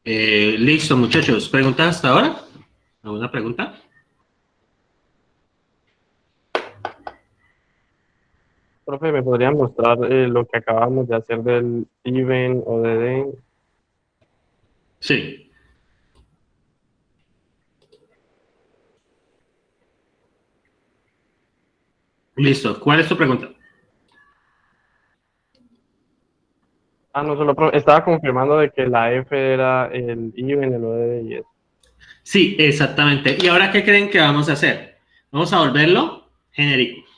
Listo, muchachos. ¿Preguntas hasta ahora? ¿Alguna pregunta? Profe, ¿me podrían mostrar lo que acabamos de hacer del even o de den? Sí. Listo. ¿Cuál es tu pregunta? Ah, no, solo estaba confirmando de que la F era el even, el ODD y eso. Sí, exactamente. ¿Y ahora qué creen que vamos a hacer? Vamos a volverlo genérico.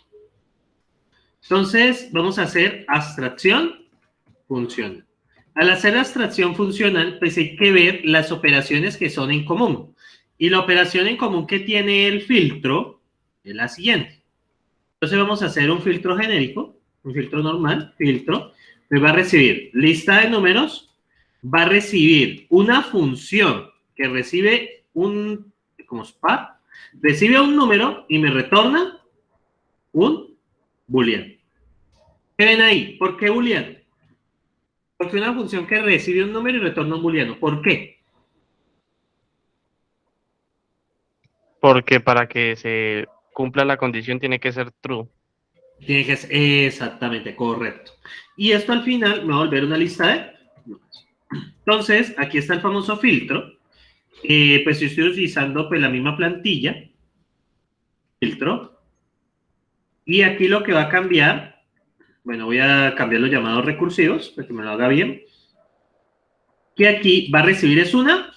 Entonces, vamos a hacer abstracción funcional. Al hacer abstracción funcional, pues hay que ver las operaciones que son en común. Y la operación en común que tiene el filtro es la siguiente. Entonces vamos a hacer un filtro genérico, un filtro normal, filtro. Me va a recibir lista de números, va a recibir una función que recibe un, como spar, recibe un número y me retorna un booleano. ¿Qué ven ahí? ¿Por qué booleano? Porque una función que recibe un número y retorna un booleano. ¿Por qué? Porque para que se cumpla la condición tiene que ser true. Tiene que ser exactamente correcto. Y esto al final me va a volver una lista de números. Entonces, aquí está el famoso filtro. Pues yo estoy utilizando pues la misma plantilla, filtro. Y aquí lo que va a cambiar, bueno, voy a cambiar los llamados recursivos, para que me lo haga bien. Que aquí va a recibir es una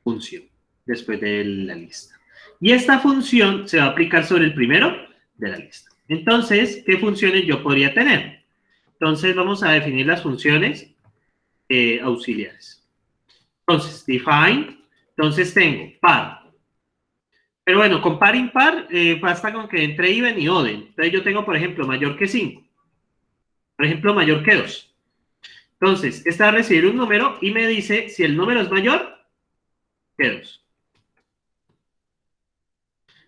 función, después de la lista. Y esta función se va a aplicar sobre el primero de la lista. Entonces, ¿qué funciones yo podría tener? Entonces, vamos a definir las funciones auxiliares. Entonces, define, entonces tengo par. Pero bueno, con par impar basta con que entre even y oden. Entonces yo tengo, por ejemplo, mayor que 5. Por ejemplo, mayor que 2. Entonces, esta va a recibir un número y me dice si el número es mayor que 2.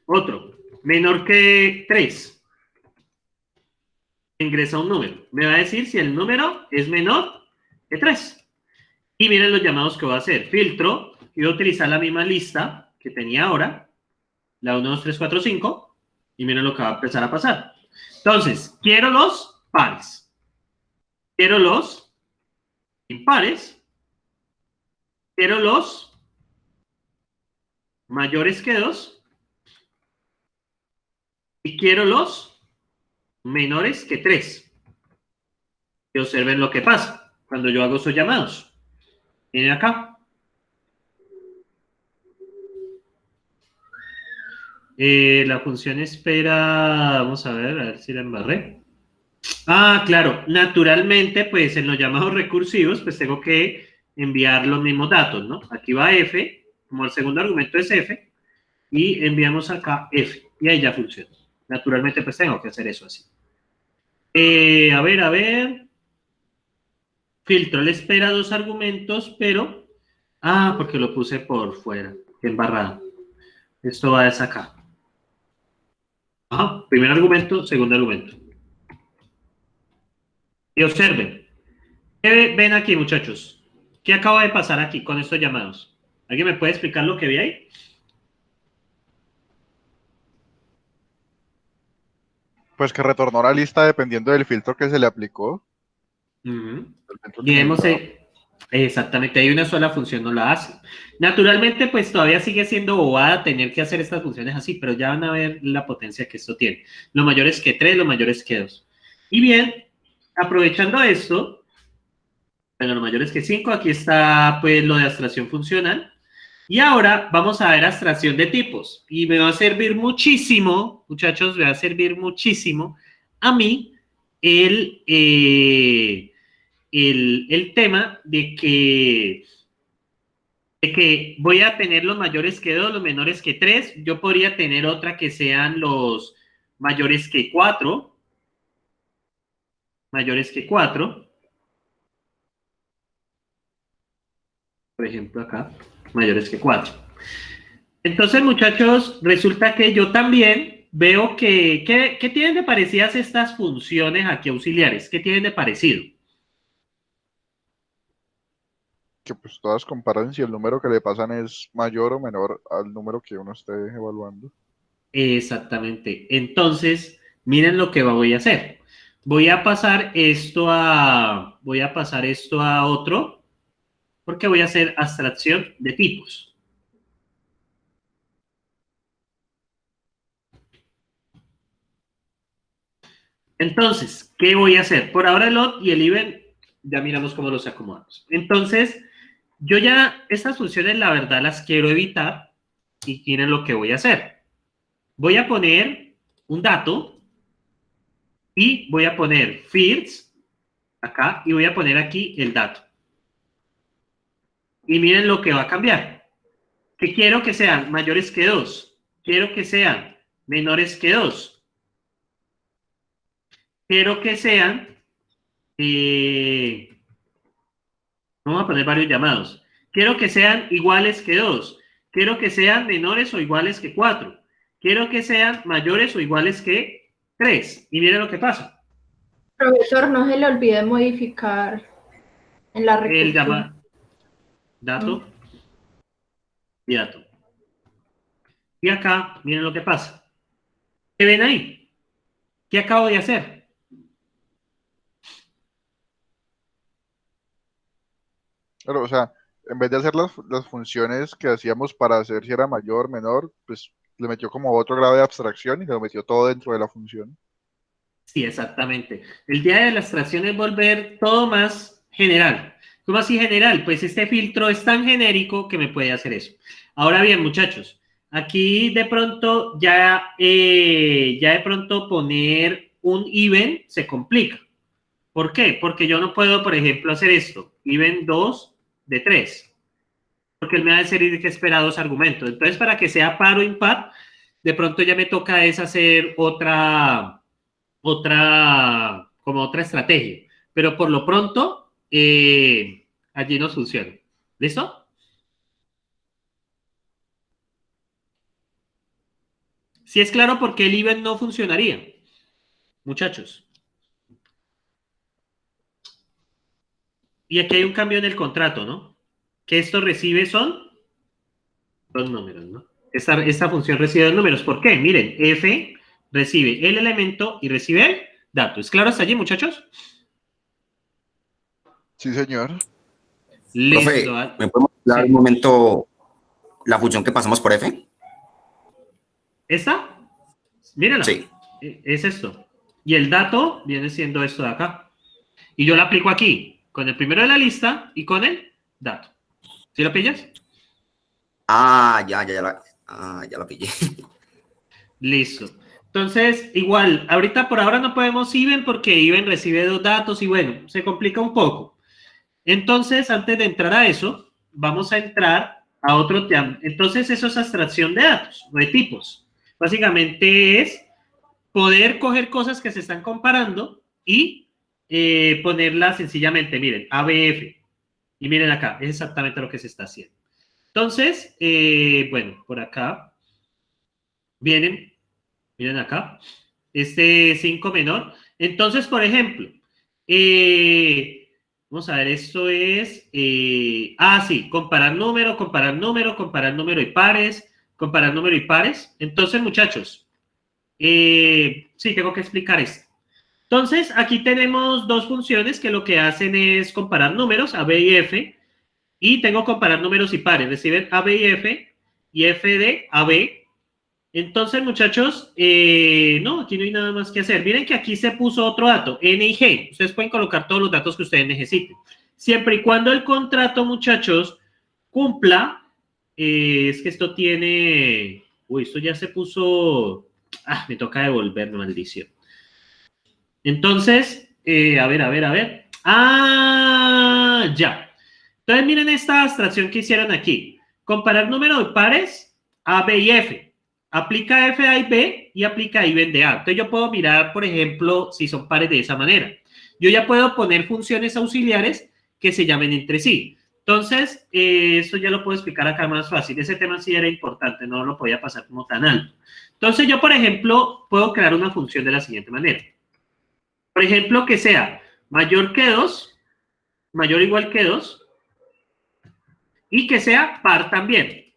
Otro, menor que 3. Ingresa un número. Me va a decir si el número es menor que 3. Y miren los llamados que voy a hacer. Filtro, y voy a utilizar la misma lista que tenía ahora, la 1, 2, 3, 4, 5, y miren lo que va a empezar a pasar. Entonces, quiero los pares. Quiero los impares. Quiero los mayores que 2 y quiero los menores que 3. Y observen lo que pasa cuando yo hago esos llamados. Miren acá. La función espera, vamos a ver si la embarré. Ah, claro, naturalmente, pues en los llamados recursivos, pues tengo que enviar los mismos datos, ¿no? Aquí va F, como el segundo argumento es F, y enviamos acá F, y ahí ya funciona. Naturalmente, pues tengo que hacer eso así. A ver. Filtro le espera dos argumentos, pero... Ah, porque lo puse por fuera, embarrado. Esto va a acá. Ajá, primer argumento, segundo argumento. Y observen. ¿Qué ven aquí, muchachos? ¿Qué acaba de pasar aquí con estos llamados? ¿Alguien me puede explicar lo que vi ahí? Pues que retornó la lista dependiendo del filtro que se le aplicó, Uh -huh. el filtro que Y hemos... necesitaba. exactamente, hay una sola función, no la hace. Naturalmente, pues todavía sigue siendo bobada tener que hacer estas funciones así, pero ya van a ver la potencia que esto tiene. Lo mayor es que 3, lo mayor es que 2. Y bien, aprovechando esto, bueno, lo mayor es que 5, aquí está pues lo de abstracción funcional. Y ahora vamos a ver abstracción de tipos. Y me va a servir muchísimo, muchachos, me va a servir muchísimo a mí el, eh, el tema de que voy a tener los mayores que 2, los menores que 3. Yo podría tener otra que sean los mayores que 4, mayores que 4, por ejemplo acá, mayores que 4. Entonces, muchachos, resulta que yo también veo ¿qué tienen de parecidas estas funciones aquí auxiliares? ¿Qué tienen de parecido? que pues todas comparan si el número que le pasan es mayor o menor al número que uno esté evaluando. Exactamente. Entonces, miren lo que voy a hacer. Voy a pasar esto a otro, porque voy a hacer abstracción de tipos. Entonces, ¿qué voy a hacer? Por ahora el odd y el even, ya miramos cómo los acomodamos. Entonces, yo ya estas funciones, la verdad, las quiero evitar y miren lo que voy a hacer. Voy a poner un dato y voy a poner fields acá y voy a poner aquí el dato. Y miren lo que va a cambiar. Que quiero que sean mayores que 2. Quiero que sean menores que 2. Quiero que sean... vamos a poner varios llamados. Quiero que sean iguales que 2. Quiero que sean menores o iguales que 4. Quiero que sean mayores o iguales que 3. Y miren lo que pasa. Profesor, no se le olvide modificar en la El recursión. llama dato y dato. Y acá, miren lo que pasa. ¿Qué ven ahí? ¿Qué acabo de hacer? Claro, o sea, en vez de hacer las funciones que hacíamos para hacer si era mayor, menor, pues le metió como otro grado de abstracción y lo metió todo dentro de la función. Sí, exactamente. El día de la abstracción es volver todo más general. ¿Cómo así general? Pues este filtro es tan genérico que me puede hacer eso. Ahora bien, muchachos, aquí de pronto ya de pronto poner un even se complica. ¿Por qué? Porque yo no puedo, por ejemplo, hacer esto. Even 2 de 3. Porque él me va a decir que espera dos argumentos. Entonces, para que sea par o impar, de pronto ya me toca es hacer como otra estrategia. Pero por lo pronto, allí nos funciona. ¿Listo? Si es claro por qué el even no funcionaría, muchachos. Y aquí hay un cambio en el contrato, ¿no? Que esto recibe son dos números, ¿no? Esta función recibe dos números. ¿Por qué? Miren, f recibe el elemento y recibe el dato. ¿Es claro hasta allí, muchachos? Sí, señor. Listo. Profe, ¿me podemos dar un momento la función que pasamos por F? ¿Esta? Mírala. Sí. Es esto. Y el dato viene siendo esto de acá. Y yo lo aplico aquí, con el primero de la lista y con el dato. ¿Sí lo pillas? Ah, ya la pillé. Listo. Entonces, igual, ahorita por ahora no podemos even porque even recibe dos datos y bueno, se complica un poco. Entonces, antes de entrar a eso, vamos a entrar a otro tema. Entonces, eso es abstracción de datos, de tipos. Básicamente es poder coger cosas que se están comparando y ponerlas sencillamente, miren, ABF. Y miren acá, es exactamente lo que se está haciendo. Entonces, bueno, por acá vienen, miren acá, este 5 menor. Entonces, por ejemplo, vamos a ver, esto es, sí, comparar número y pares, comparar número y pares. Entonces, muchachos, sí, tengo que explicar esto. Entonces, aquí tenemos dos funciones que lo que hacen es comparar números, A, B y F, y tengo comparar números y pares, reciben A, B y F de A, B. Entonces, muchachos, no, aquí no hay nada más que hacer. Miren que aquí se puso otro dato, N y G. Ustedes pueden colocar todos los datos que ustedes necesiten. Siempre y cuando el contrato, muchachos, cumpla, es que esto tiene... Uy, esto ya se puso... me toca devolver, maldición. Entonces, a ver. Ya. Entonces, miren esta abstracción que hicieron aquí. Comparar número de pares A, B y F. Aplica F, A y B y aplica even de A. Entonces, yo puedo mirar, por ejemplo, si son pares de esa manera. Yo ya puedo poner funciones auxiliares que se llamen entre sí. Entonces, eso ya lo puedo explicar acá más fácil. Ese tema sí era importante, no lo podía pasar como tan alto. Entonces, yo, por ejemplo, puedo crear una función de la siguiente manera. Por ejemplo, que sea mayor que 2, mayor o igual que 2, y que sea par también.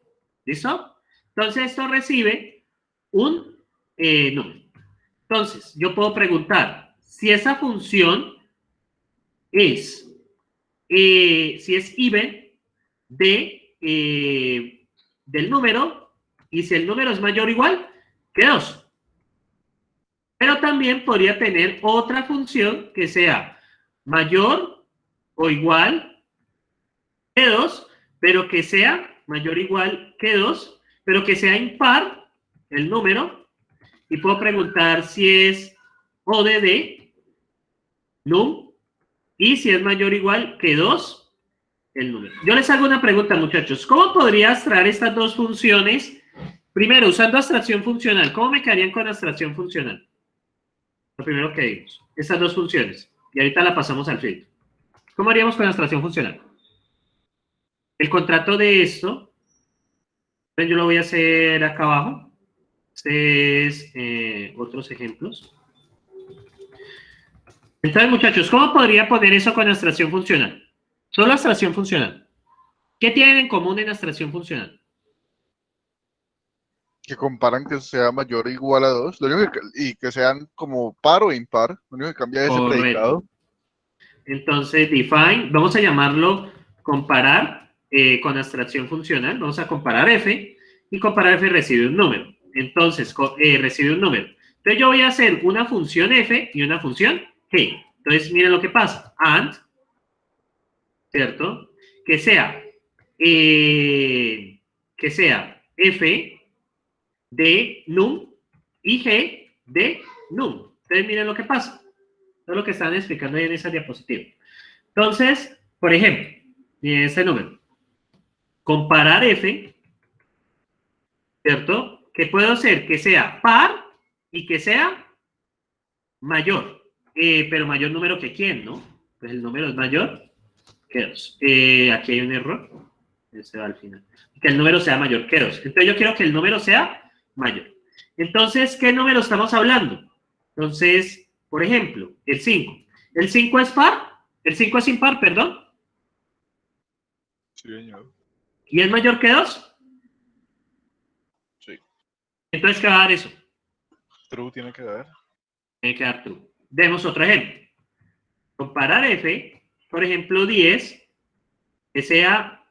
¿Listo? Entonces esto recibe un número. Entonces, yo puedo preguntar si esa función es, si es even del número, y si el número es mayor o igual que 2. Pero también podría tener otra función que sea mayor o igual que 2, pero que sea mayor o igual que 2, pero que sea impar el número. Y puedo preguntar si es ODD, num, y si es mayor o igual que 2, el número. Yo les hago una pregunta, muchachos. ¿Cómo podría abstraer estas dos funciones? Primero, usando abstracción funcional. ¿Cómo me quedarían con abstracción funcional? Lo primero que vimos. Estas dos funciones. Y ahorita la pasamos al filtro. ¿Cómo haríamos con abstracción funcional? El contrato de esto, yo lo voy a hacer acá abajo. Otros ejemplos. Entonces, muchachos, ¿cómo podría poner eso con abstracción funcional? Solo abstracción funcional. ¿Qué tienen en común en abstracción funcional? Que comparan que sea mayor o igual a 2, y que sean como par o impar, lo único que cambia es ese predicado. Entonces, define, vamos a llamarlo comparar con abstracción funcional. Vamos a comparar f, y comparar f recibe un número. Entonces, recibe un número. Entonces, yo voy a hacer una función f y una función g. Entonces, miren lo que pasa. And, ¿cierto? Que sea f de num y g de num. Entonces, miren lo que pasa. Todo lo que están explicando ahí en esa diapositiva. Entonces, por ejemplo, miren este número. Comparar f, ¿cierto? Que puedo hacer que sea par y que sea mayor. Pero mayor número que quién, ¿no? Pues el número es mayor que 2. Aquí hay un error. Ese va al final. Que el número sea mayor que 2. Entonces yo quiero que el número sea mayor. Entonces, ¿qué número estamos hablando? Entonces, por ejemplo, el 5. ¿El 5 es par? ¿El 5 es impar, perdón? Sí, señor. ¿Y es mayor que 2? Sí. Entonces, ¿qué va a dar eso? True tiene que dar. Tiene que dar true. Demos otro ejemplo. Comparar f, por ejemplo, 10, que sea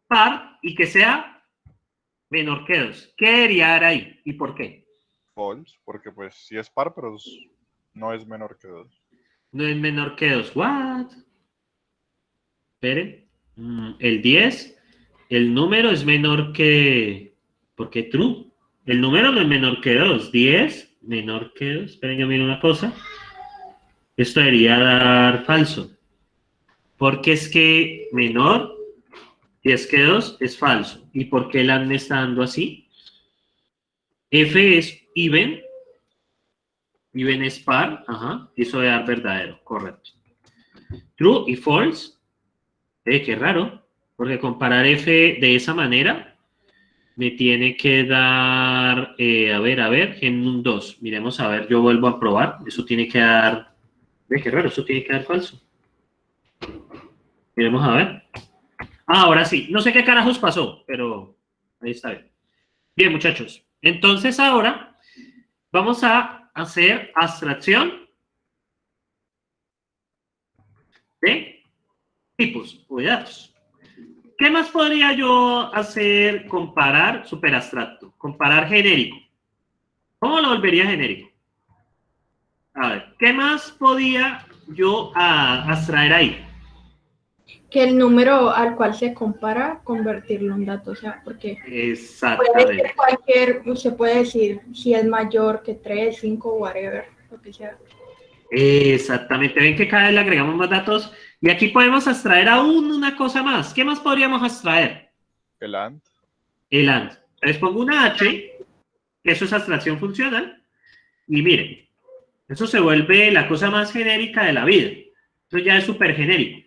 par y que sea menor que 2. ¿Qué debería dar ahí? ¿Y por qué? False, porque pues sí es par, pero no es menor que 2. No es menor que 2. ¿What? Esperen. El 10, el número es menor que... ¿Por qué true? El número no es menor que 2. 10, menor que 2. Esperen, yo miro una cosa. Esto debería dar falso. Porque es que menor, 10 que 2, es falso. ¿Y por qué el AND me está dando así? F es even. Even es par. Ajá. Eso debe dar verdadero. Correcto. True y false. Qué raro. Porque comparar F de esa manera me tiene que dar, a ver, en un 2. Miremos, a ver, yo vuelvo a probar. Eso tiene que dar, qué raro, eso tiene que dar falso. Miremos a ver. Ahora sí, no sé qué carajos pasó, pero ahí está bien. Bien, muchachos. Entonces ahora vamos a hacer abstracción de tipos o de datos. ¿Qué más podría yo hacer? Comparar super abstracto, comparar genérico. ¿Cómo lo volvería genérico? A ver, ¿qué más podía yo abstraer ahí? Que el número al cual se compara, convertirlo en dato, o sea, porque puede ser cualquier, usted puede decir si es mayor que 3, 5, whatever, lo que sea. Exactamente, ven que cada vez le agregamos más datos y aquí podemos abstraer aún una cosa más. ¿Qué más podríamos abstraer? El AND. El AND. Les pongo una H, que eso es abstracción funcional, y miren, eso se vuelve la cosa más genérica de la vida. Eso ya es súper genérico.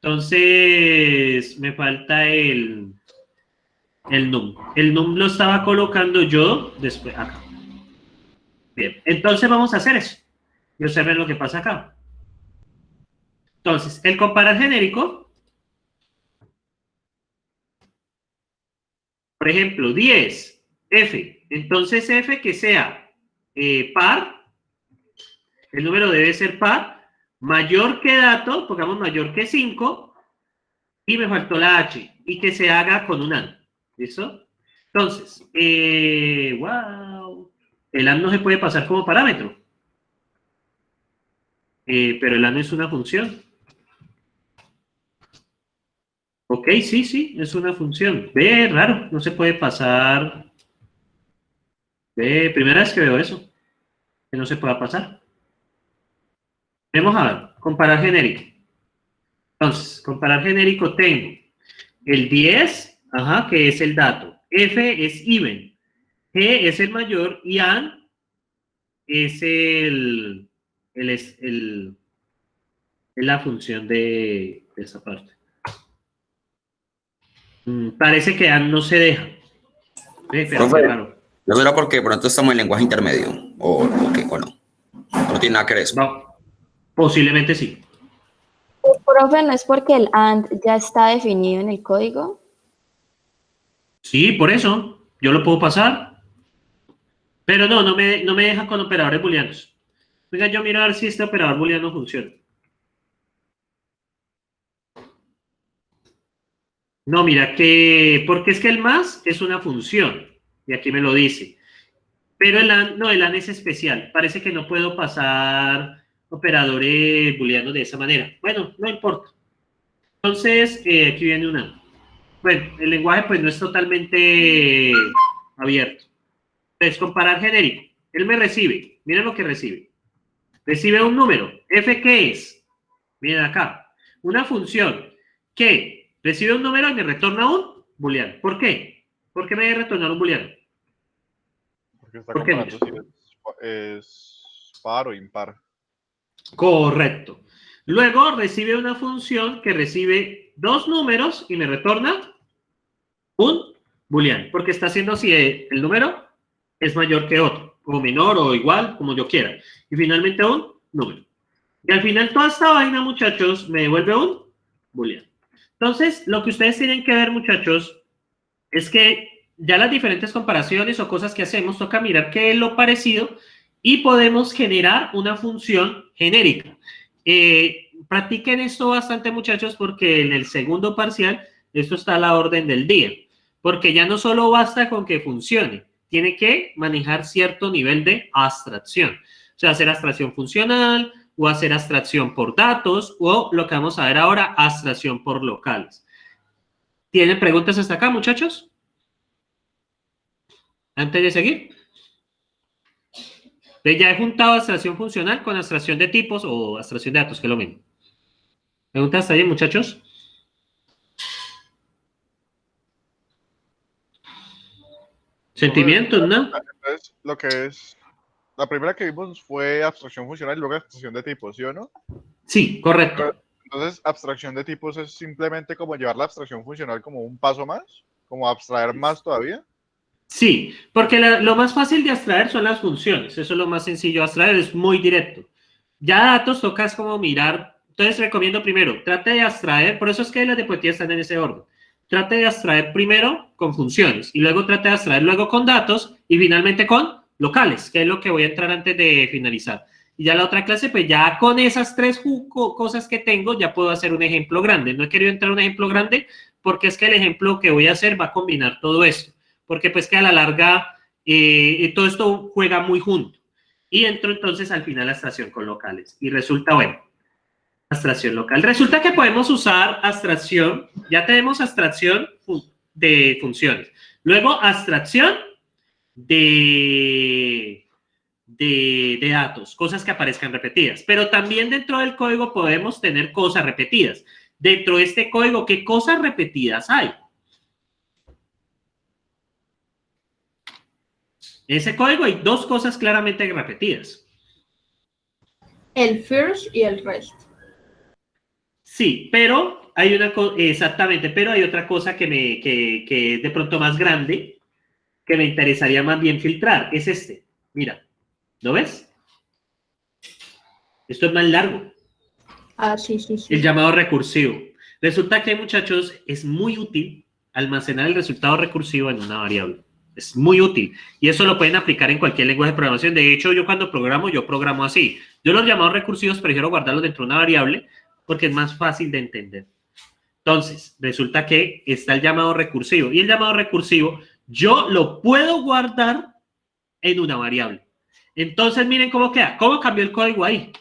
Entonces, me falta el num. El num lo estaba colocando yo después acá. Bien, entonces vamos a hacer eso. Y observen lo que pasa acá. Entonces, el comparar genérico Por ejemplo, 10, F. Entonces F que sea par, el número debe ser par, mayor que dato, pongamos mayor que 5, y me faltó la H, y que se haga con un AND. ¿Listo? Entonces, wow, el AND no se puede pasar como parámetro, pero el AND es una función. Ok, sí, es una función. Ve, raro, no se puede pasar. Ve, primera vez que veo eso, que no se pueda pasar. Vamos a ver, comparar genérico. Entonces, comparar genérico tengo el 10, ajá, que es el dato. F es even. G es el mayor y AND es es la función de esa parte. Parece que AND no se deja. Pero Profe, claro. ¿no será porque por pronto estamos en lenguaje intermedio? ¿O no? No tiene nada que ver eso. No, posiblemente sí. Profe, ¿no es porque el AND ya está definido en el código? Sí, por eso. Yo lo puedo pasar. Pero no me deja con operadores booleanos. Venga, yo miro a ver si este operador booleano funciona. No, mira, porque es que el más es una función. Y aquí me lo dice. Pero el AND, no, el AND es especial. Parece que no puedo pasar operadores booleanos de esa manera. Bueno, no importa. Entonces, aquí viene una. Bueno, el lenguaje pues no es totalmente abierto. Entonces, comparar genérico. Él me recibe. Miren lo que recibe. Recibe un número. ¿F qué es? Miren acá. Una función que recibe un número y me retorna un booleano. ¿Por qué? ¿Por qué me debe retornar un booleano? Porque está ¿Por qué, comparando si es par o impar. Correcto. Luego recibe una función que recibe dos números y me retorna un booleano. Porque está haciendo si el número es mayor que otro, o menor o igual, como yo quiera. Y finalmente un número. Y al final toda esta vaina, muchachos, me devuelve un booleano. Entonces, lo que ustedes tienen que ver, muchachos, es que ya las diferentes comparaciones o cosas que hacemos, toca mirar qué es lo parecido y podemos generar una función genérica. Practiquen esto bastante, muchachos, porque en el segundo parcial esto está a la orden del día. Porque ya no solo basta con que funcione, tiene que manejar cierto nivel de abstracción. O sea, hacer abstracción funcional, o hacer abstracción por datos, o lo que vamos a ver ahora, abstracción por locales. ¿Tienen preguntas hasta acá, muchachos? Antes de seguir. Ya he juntado abstracción funcional con abstracción de tipos o abstracción de datos, que es lo mismo. ¿Preguntas hasta ahí, muchachos? Sentimientos, ¿no? Entonces, lo que es, la primera que vimos fue abstracción funcional y luego abstracción de tipos, ¿sí o no? Sí, correcto. Entonces, abstracción de tipos es simplemente como llevar la abstracción funcional como un paso más, como abstraer más todavía. Sí, porque lo más fácil de abstraer son las funciones. Eso es lo más sencillo de abstraer, es muy directo. Ya datos tocas como mirar. Entonces recomiendo primero, trate de abstraer, por eso es que las diapositivas están en ese orden. Trate de abstraer primero con funciones y luego trate de abstraer luego con datos y finalmente con locales, que es lo que voy a entrar antes de finalizar. Y ya la otra clase, pues ya con esas tres cosas que tengo, ya puedo hacer un ejemplo grande. No he querido entrar a un ejemplo grande porque es que el ejemplo que voy a hacer va a combinar todo esto. Porque pues que a la larga todo esto juega muy junto. Y entro entonces al final a abstracción con locales. Y resulta, bueno, abstracción local. Resulta que podemos usar abstracción, ya tenemos abstracción de funciones. Luego abstracción de datos, cosas que aparezcan repetidas. Pero también dentro del código podemos tener cosas repetidas. Dentro de este código, ¿qué cosas repetidas hay? En ese código hay dos cosas claramente repetidas. El first y el rest. Sí, pero hay una cosa, exactamente, pero hay otra cosa que es de pronto más grande, que me interesaría más bien filtrar, es este. Mira, ¿lo ves? Esto es más largo. Ah, sí. El llamado recursivo. Resulta que, muchachos, es muy útil almacenar el resultado recursivo en una variable. Es muy útil. Y eso lo pueden aplicar en cualquier lenguaje de programación. De hecho, yo cuando programo, yo programo así. Yo los llamados recursivos prefiero guardarlos dentro de una variable porque es más fácil de entender. Entonces, resulta que está el llamado recursivo. Y el llamado recursivo, yo lo puedo guardar en una variable. Entonces, miren cómo queda. ¿Cómo cambió el código ahí?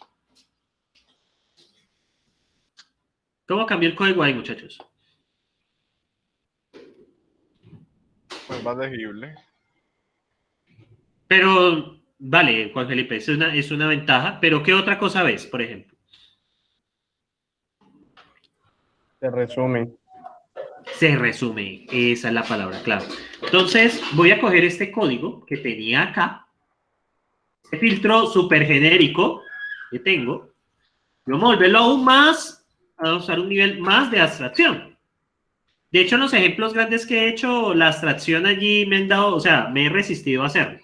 ¿Cómo cambió el código ahí, muchachos? Pues más legible. Pero, vale, Juan Felipe, es una ventaja. Pero, ¿qué otra cosa ves, por ejemplo? Se resume. Se resume, esa es la palabra clave. Entonces, voy a coger este código que tenía acá, este filtro súper genérico que tengo, y vamos a volverlo aún más, a usar un nivel más de abstracción. De hecho, en los ejemplos grandes que he hecho, la abstracción allí me han dado, o sea, me he resistido a hacerlo,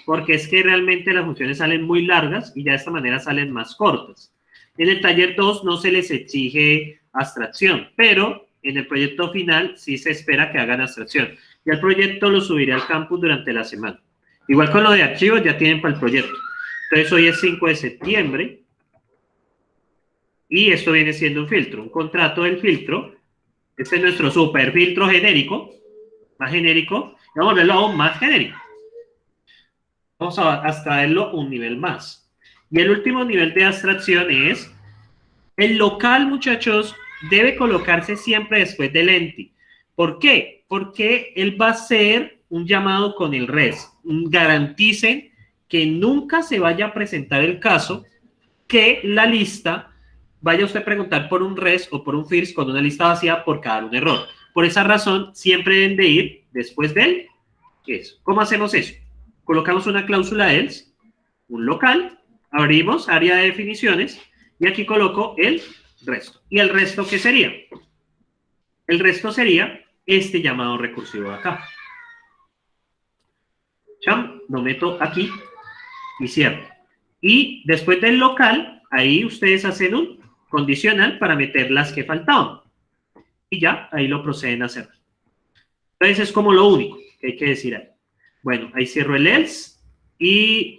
porque es que realmente las funciones salen muy largas y ya de esta manera salen más cortas. En el taller 2 no se les exige abstracción, pero en el proyecto final sí se espera que hagan abstracción. Y el proyecto lo subiré al campus durante la semana. Igual con lo de archivos ya tienen para el proyecto. Entonces hoy es 5 de septiembre y esto viene siendo un filtro, un contrato del filtro. Este es nuestro super filtro genérico, más genérico. Vamos a verlo aún más genérico. Vamos a abstraerlo un nivel más. Y el último nivel de abstracción es el local, muchachos, debe colocarse siempre después del empty. ¿Por qué? Porque él va a ser un llamado con el res. Garanticen que nunca se vaya a presentar el caso que la lista vaya usted a preguntar por un res o por un first con una lista vacía por cada un error. Por esa razón, siempre deben de ir después del eso. ¿Cómo hacemos eso? Colocamos una cláusula else, un local, abrimos área de definiciones y aquí coloco el resto. ¿Y el resto qué sería? El resto sería este llamado recursivo de acá. Cham, lo meto aquí y cierro. Y después del local, ahí ustedes hacen un condicional para meter las que faltaban. Y ya, ahí lo proceden a hacer. Entonces es como lo único que hay que decir ahí. Bueno, ahí cierro el else y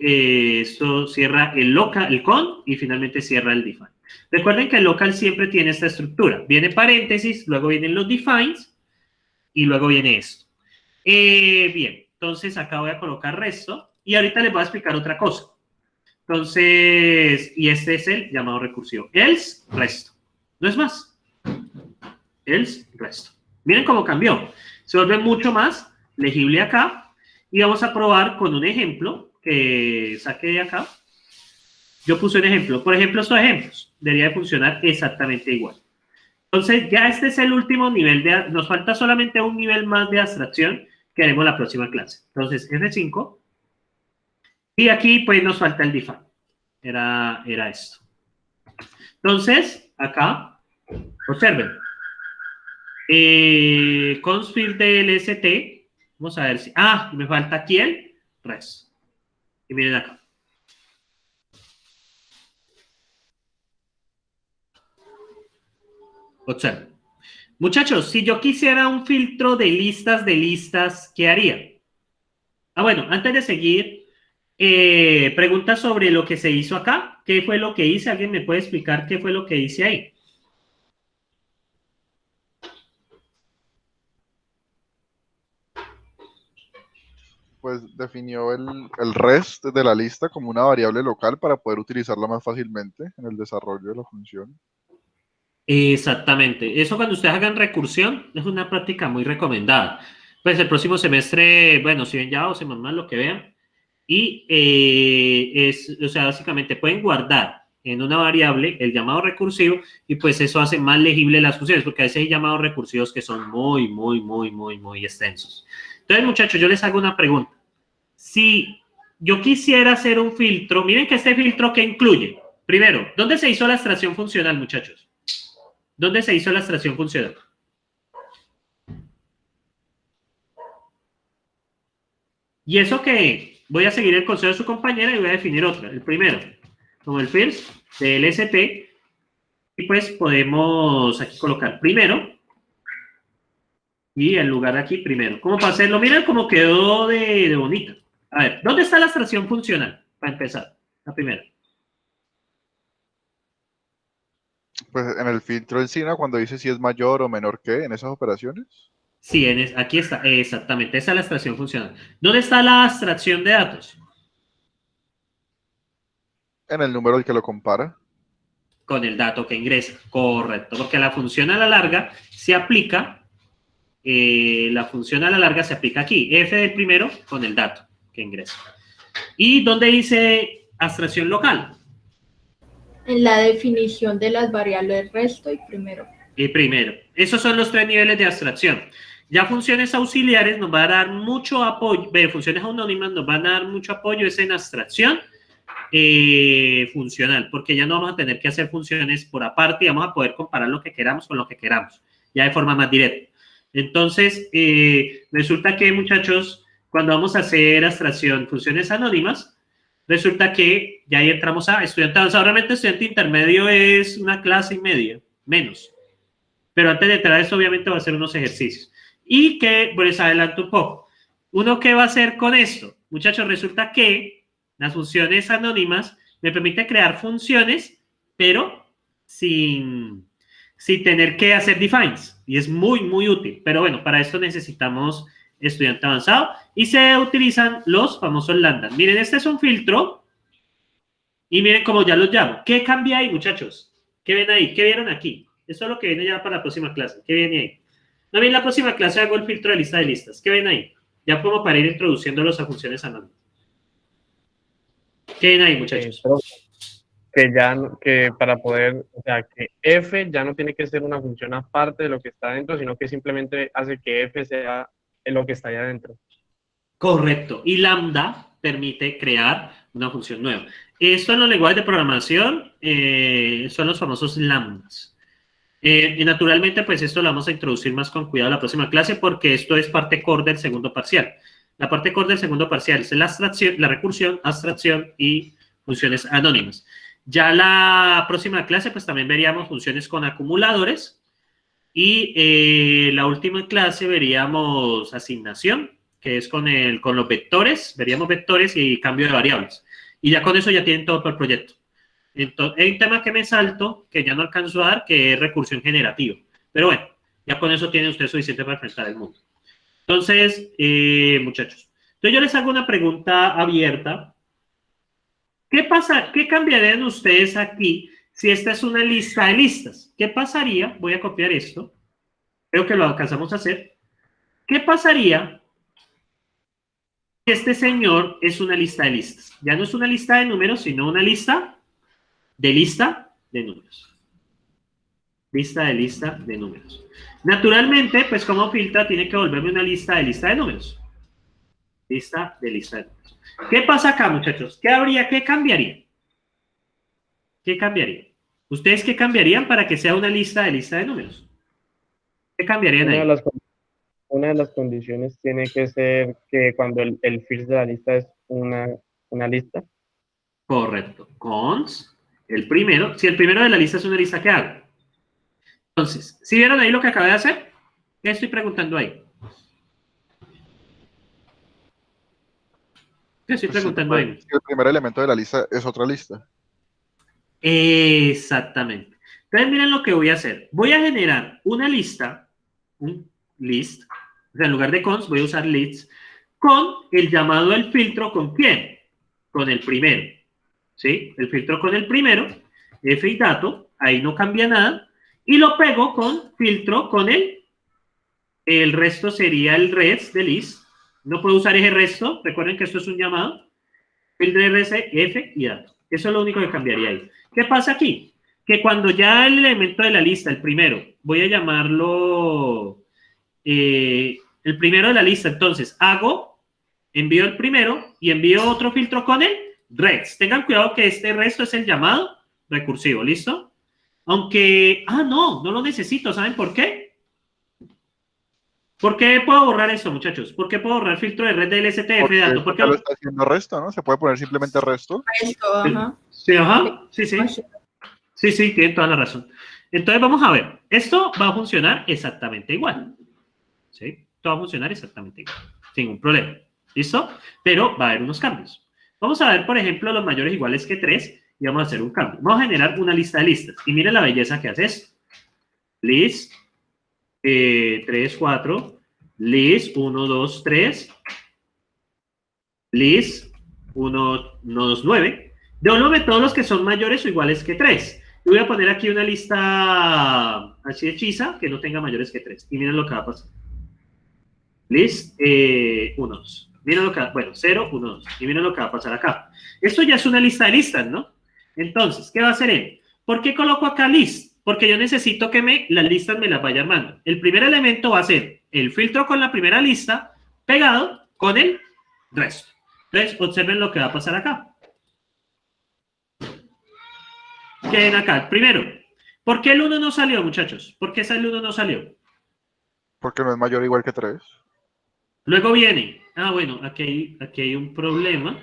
esto cierra el local, el con y finalmente cierra el define. Recuerden que el local siempre tiene esta estructura. Viene paréntesis, luego vienen los defines y luego viene esto. Bien, entonces acá voy a colocar resto y ahorita les voy a explicar otra cosa. Entonces, y este es el llamado recursivo. Else, resto. No es más. Else, resto. Miren cómo cambió. Se vuelve mucho más legible acá. Y vamos a probar con un ejemplo que saqué de acá. Yo puse un ejemplo. Por ejemplo, estos ejemplos debería de funcionar exactamente igual. Entonces, ya este es el último nivel de... Nos falta solamente un nivel más de abstracción que haremos la próxima clase. Entonces, F5. Y aquí, pues, nos falta el define. Era esto. Entonces, acá, observen. Const DLST. Vamos a ver si... Ah, me falta aquí el res. Y miren acá. Observen. Muchachos, si yo quisiera un filtro de listas, ¿qué haría? Ah, bueno, antes de seguir, preguntas sobre lo que se hizo acá. ¿Qué fue lo que hice? ¿Alguien me puede explicar qué fue lo que hice ahí? Pues definió el rest de la lista como una variable local para poder utilizarla más fácilmente en el desarrollo de la función. Exactamente. Eso cuando ustedes hagan recursión es una práctica muy recomendada. Pues el próximo semestre, bueno, si ven ya o se más lo que vean. Y o sea, básicamente pueden guardar en una variable el llamado recursivo y pues eso hace más legible las funciones porque a veces hay llamados recursivos que son muy extensos. Entonces, muchachos, yo les hago una pregunta. Si yo quisiera hacer un filtro, miren que este filtro que incluye, primero, ¿dónde se hizo la extracción funcional, muchachos? ¿Dónde se hizo la extracción funcional? Y eso que voy a seguir el consejo de su compañera y voy a definir otra. El primero, como el first de LST. Y pues podemos aquí colocar primero Y el lugar aquí primero. ¿Cómo para hacerlo? Miren cómo quedó de bonita. A ver, ¿dónde está la abstracción funcional? Para empezar, la primera. Pues en el filtro en sí, ¿no? Cuando dice si es mayor o menor que en esas operaciones. Sí, aquí está, exactamente, esa es la abstracción funcional. ¿Dónde está la abstracción de datos? En el número al que lo compara. Con el dato que ingresa, correcto, porque la función a la larga se aplica, aquí, f del primero con el dato que ingresa. ¿Y dónde dice abstracción local? En la definición de las variables resto y primero. Y primero, esos son los 3 niveles de abstracción. Ya funciones auxiliares nos va a dar mucho apoyo, funciones anónimas nos van a dar mucho apoyo, es en abstracción funcional, porque ya no vamos a tener que hacer funciones por aparte y vamos a poder comparar lo que queramos con lo que queramos, ya de forma más directa. Entonces, resulta que, muchachos, cuando vamos a hacer abstracción, funciones anónimas, resulta que ya ahí entramos a estudiante avanzado. Realmente estudiante intermedio es una clase y media, menos. Pero antes de entrar a eso, obviamente va a hacer unos ejercicios. Y que, pues, adelanto un poco. ¿Uno qué va a hacer con esto? Muchachos, resulta que las funciones anónimas me permiten crear funciones, pero sin tener que hacer defines. Y es muy, muy útil. Pero bueno, para esto necesitamos estudiante avanzado. Y se utilizan los famosos lambdas. Miren, este es un filtro. Y miren cómo ya los llamo. ¿Qué cambia ahí, muchachos? ¿Qué ven ahí? ¿Qué vieron aquí? Esto es lo que viene ya para la próxima clase. ¿Qué viene ahí? No, bien, la próxima clase hago el filtro de lista de listas. ¿Qué ven ahí? Ya como para ir introduciéndolos a funciones anónimas. ¿Qué ven ahí, muchachos? Que para poder, o sea, que f ya no tiene que ser una función aparte de lo que está dentro, sino que simplemente hace que f sea lo que está ahí adentro. Correcto. Y lambda permite crear una función nueva. Esto en los lenguajes de programación son los famosos lambdas. Y naturalmente, pues esto lo vamos a introducir más con cuidado en la próxima clase porque esto es parte core del segundo parcial. La parte core del segundo parcial es la abstracción, la recursión, abstracción y funciones anónimas. Ya la próxima clase, pues también veríamos funciones con acumuladores. Y la última clase veríamos asignación, que es con los vectores. Veríamos vectores y cambio de variables. Y ya con eso ya tienen todo el proyecto. Entonces, hay un tema que me salto, que ya no alcanzo a dar, que es recursión generativa. Pero bueno, ya con eso tiene usted suficiente para enfrentar el mundo. Entonces, muchachos, entonces yo les hago una pregunta abierta. ¿Qué pasa? ¿Qué cambiarían ustedes aquí si esta es una lista de listas? ¿Qué pasaría? Voy a copiar esto. Creo que lo alcanzamos a hacer. ¿Qué pasaría si este señor es una lista de listas? Ya no es una lista de números, sino una lista de números. Lista de números. Naturalmente, pues como filtra, tiene que volverme una lista de números. Lista de números. ¿Qué pasa acá, muchachos? ¿Qué cambiaría? ¿Qué cambiaría? ¿Ustedes qué cambiarían para que sea una lista de números? ¿Qué cambiarían ahí? Una de las condiciones tiene que ser que cuando el first de la lista es una lista. Correcto. Cons, el primero. Si el primero de la lista es una lista, ¿qué hago? Entonces, ¿sí vieron ahí lo que acabé de hacer? ¿Qué estoy preguntando ahí? ¿Qué estoy preguntando ahí? El primer elemento de la lista es otra lista. Exactamente. Entonces, miren lo que voy a hacer. Voy a generar una lista, un list, o sea, en lugar de cons, voy a usar lists, con el llamado del filtro, ¿con quién? Con el primero. ¿Sí? El filtro con el primero, f y dato, ahí no cambia nada, y lo pego con filtro con el resto sería el res de list. No puedo usar ese resto, recuerden que esto es un llamado, filtro rs, f y dato. Eso es lo único que cambiaría ahí. ¿Qué pasa aquí? Que cuando ya el elemento de la lista, el primero, voy a llamarlo el primero de la lista, entonces envío el primero y envío otro filtro con el res. Tengan cuidado que este resto es el llamado recursivo, ¿listo? Aunque, no lo necesito, ¿saben por qué? ¿Por qué puedo borrar eso, muchachos? ¿Por qué puedo borrar el filtro de red del STF de datos? Porque lo está haciendo resto, ¿no? Se puede poner simplemente resto. Resto, ajá. Sí, ajá. Sí, tienen toda la razón. Entonces, vamos a ver. Esto va a funcionar exactamente igual. ¿sí? Todo va a funcionar exactamente igual, sin ningún problema. ¿Listo? Pero va a haber unos cambios. Vamos a ver, por ejemplo, los mayores iguales que 3 y vamos a hacer un cambio. Vamos a generar una lista de listas. Y miren la belleza que hace esto. List 3, 4, list 1, 2, 3, list 1, 2, 9. Devuélveme todos los que son mayores o iguales que 3. Y voy a poner aquí una lista así hechiza que no tenga mayores que 3. Y miren lo que va a pasar. List 1, 2. Miren lo que va, bueno, 0, 1, 2. Y miren lo que va a pasar acá. Esto ya es una lista de listas, ¿no? Entonces, ¿qué va a hacer él? ¿Por qué coloco acá list? Porque yo necesito que las listas me las vaya armando. El primer elemento va a ser el filtro con la primera lista pegado con el resto. Entonces, observen lo que va a pasar acá. ¿Qué ven acá? Primero, ¿por qué el 1 no salió, muchachos? ¿Por qué el 1 no salió? Porque no es mayor o igual que 3. Luego viene, bueno, aquí hay un problema.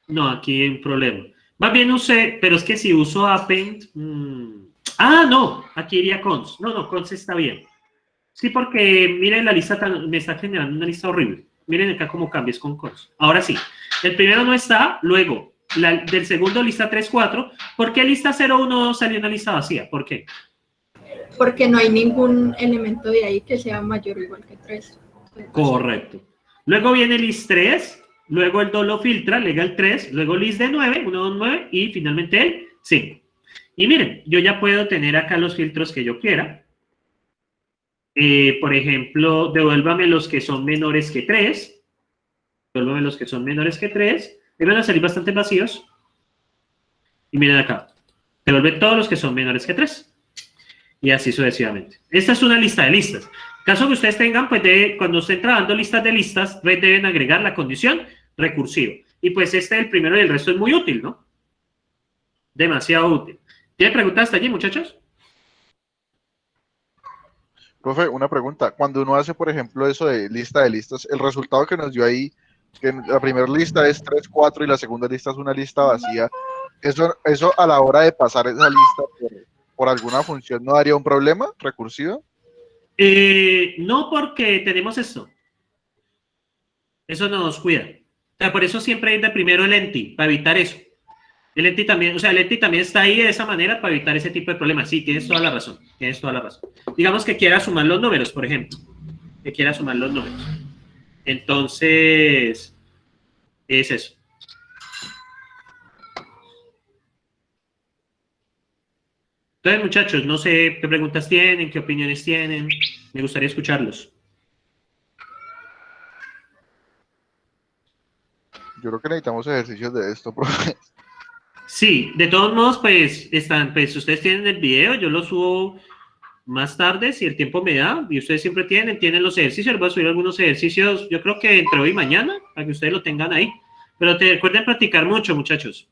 No, aquí hay un problema. Más bien usé, pero es que si uso append... no, aquí iría cons. No, cons está bien. Sí, porque miren la lista, me está generando una lista horrible. Miren acá cómo cambias con cons. Ahora sí, el primero no está, luego del segundo lista 3, 4. ¿Por qué lista 0, 1, 2 salió una lista vacía? ¿Por qué? Porque no hay ningún elemento de ahí que sea mayor o igual que 3. Correcto. Luego viene list 3, luego el 2 lo filtra, le da el 3, luego list de 9, 1, 2, 9 y finalmente el 5. Y miren, yo ya puedo tener acá los filtros que yo quiera. Por ejemplo, devuélvame los que son menores que 3. Devuélvame los que son menores que 3. Y van a salir bastante vacíos. Y miren acá. Devuelve todos los que son menores que 3. Y así sucesivamente. Esta es una lista de listas. Caso que ustedes tengan, pues cuando estén trabajando listas de listas, pues deben agregar la condición recursiva. Y pues el primero y el resto es muy útil, ¿no? Demasiado útil. ¿Tienen preguntas hasta allí, muchachos? Profe, una pregunta. Cuando uno hace, por ejemplo, eso de lista de listas, el resultado que nos dio ahí, que la primera lista es 3, 4 y la segunda lista es una lista vacía, ¿eso a la hora de pasar esa lista por alguna función no daría un problema recursivo? No, porque tenemos esto. Eso nos cuida. O sea, por eso siempre hay de primero el enti, para evitar eso. El enti también, el enti también está ahí de esa manera para evitar ese tipo de problemas. Sí, tienes toda la razón. Tienes toda la razón. Digamos que quiera sumar los números, por ejemplo. Que quiera sumar los números. Entonces, es eso. Entonces, muchachos, no sé qué preguntas tienen, qué opiniones tienen. Me gustaría escucharlos. Yo creo que necesitamos ejercicios de esto, profe. Sí, de todos modos, pues, ustedes tienen el video, yo lo subo más tarde, si el tiempo me da, y ustedes siempre tienen los ejercicios, les voy a subir algunos ejercicios, yo creo que entre hoy y mañana, para que ustedes lo tengan ahí. Pero recuerden practicar mucho, muchachos.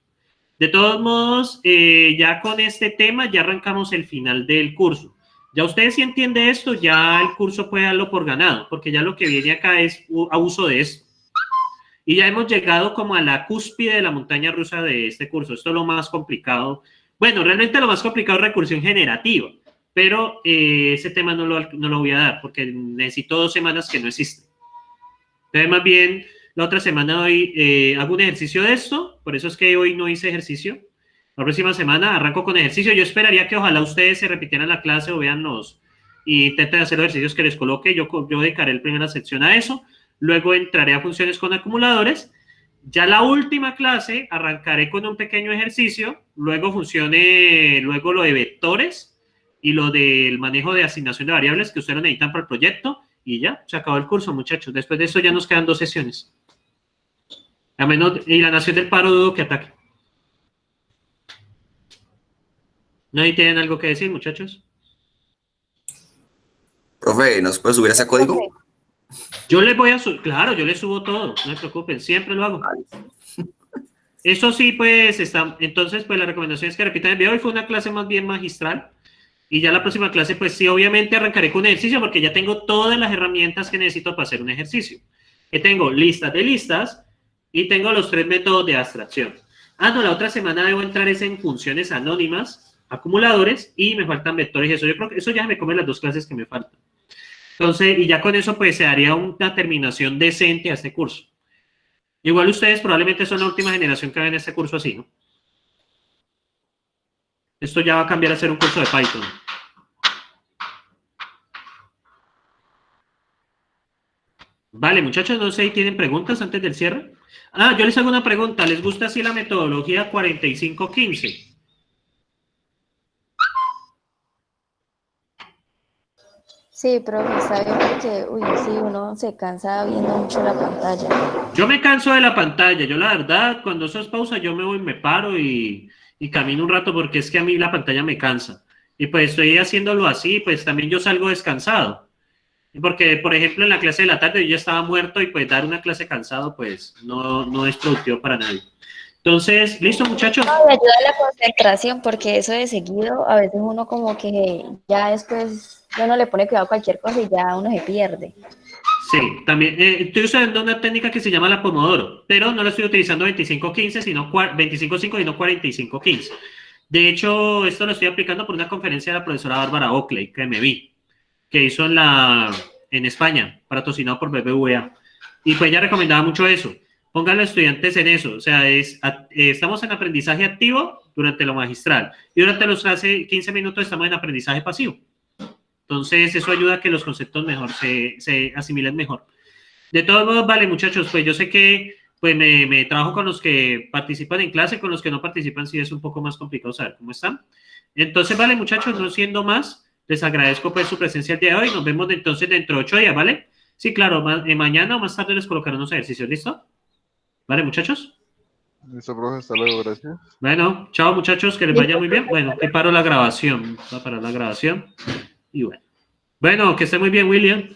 De todos modos, ya con este tema, ya arrancamos el final del curso. Ya ustedes si entienden esto, ya el curso puede darlo por ganado, porque ya lo que viene acá es abuso de esto. Y ya hemos llegado como a la cúspide de la montaña rusa de este curso. Esto es lo más complicado. Bueno, realmente lo más complicado es recursión generativa, pero ese tema no lo voy a dar porque necesito 2 semanas que no existen. Entonces, más bien, la otra semana hoy hago un ejercicio de esto, por eso es que hoy no hice ejercicio. La próxima semana arranco con ejercicio. Yo esperaría que ojalá ustedes se repitieran la clase o vean y intenten hacer los ejercicios que les coloque. Yo dedicaré la primera sección a eso. Luego entraré a funciones con acumuladores. Ya la última clase arrancaré con un pequeño ejercicio, luego luego lo de vectores y lo del manejo de asignación de variables que ustedes lo necesitan para el proyecto y ya, se acabó el curso, muchachos. Después de eso ya nos quedan 2 sesiones. A menos, y la nación del paro dudo que ataque. ¿No tienen algo que decir, muchachos? Profe, ¿nos puede subir ese código? Yo les voy a subir, claro, yo les subo todo, no se preocupen, siempre lo hago. Eso sí, pues, entonces, pues, la recomendación es que repitan el video. Hoy fue una clase más bien magistral, y ya la próxima clase, pues, sí, obviamente arrancaré con un ejercicio, porque ya tengo todas las herramientas que necesito para hacer un ejercicio. Que tengo listas de listas, y tengo los 3 métodos de abstracción. No, la otra semana debo entrar en funciones anónimas, acumuladores, y me faltan vectores, eso. Yo creo que eso ya me come las 2 clases que me faltan. Entonces, y ya con eso, pues, se daría una terminación decente a este curso. Igual ustedes probablemente son la última generación que ven este curso así, ¿no? Esto ya va a cambiar a ser un curso de Python. Vale, muchachos, no sé si tienen preguntas antes del cierre. Ah, yo les hago una pregunta. ¿Les gusta así la metodología 45-15? Sí, profe, está bien porque, uy, sí, uno se cansa viendo mucho la pantalla. Yo me canso de la pantalla. Yo la verdad, cuando eso es pausa, yo me voy, me paro y camino un rato porque es que a mí la pantalla me cansa. Y pues estoy haciéndolo así, pues también yo salgo descansado. Porque, por ejemplo, en la clase de la tarde yo ya estaba muerto y pues dar una clase cansado, pues no es productivo para nadie. Entonces, ¿listo, muchachos? No, me ayuda la concentración porque eso de seguido, a veces uno como que ya después, uno le pone cuidado a cualquier cosa y ya uno se pierde. Sí, también estoy usando una técnica que se llama la Pomodoro, pero no la estoy utilizando 25-15, sino 25-5, sino 45-15. De hecho, esto lo estoy aplicando por una conferencia de la profesora Bárbara Oakley, que me vi, que hizo en España, patrocinado por BBVA. Y pues ella recomendaba mucho eso. Pongan a los estudiantes en eso. O sea, estamos en aprendizaje activo durante lo magistral. Y durante los 15 minutos estamos en aprendizaje pasivo. Entonces, eso ayuda a que los conceptos mejor se asimilen mejor. De todos modos, vale, muchachos, pues yo sé que pues me trabajo con los que participan en clase, con los que no participan sí es un poco más complicado saber cómo están. Entonces, vale, muchachos, no siendo más, les agradezco pues su presencia el día de hoy. Nos vemos entonces dentro de 8 días, ¿vale? Sí, claro, mañana o más tarde les colocaré unos ejercicios, ¿listo? ¿Vale, muchachos? Listo, profe, hasta luego, gracias. Bueno, chao, muchachos, que les vaya muy bien. Bueno, que paro la grabación. Va a parar la grabación. Y bueno. Bueno, que esté muy bien, William.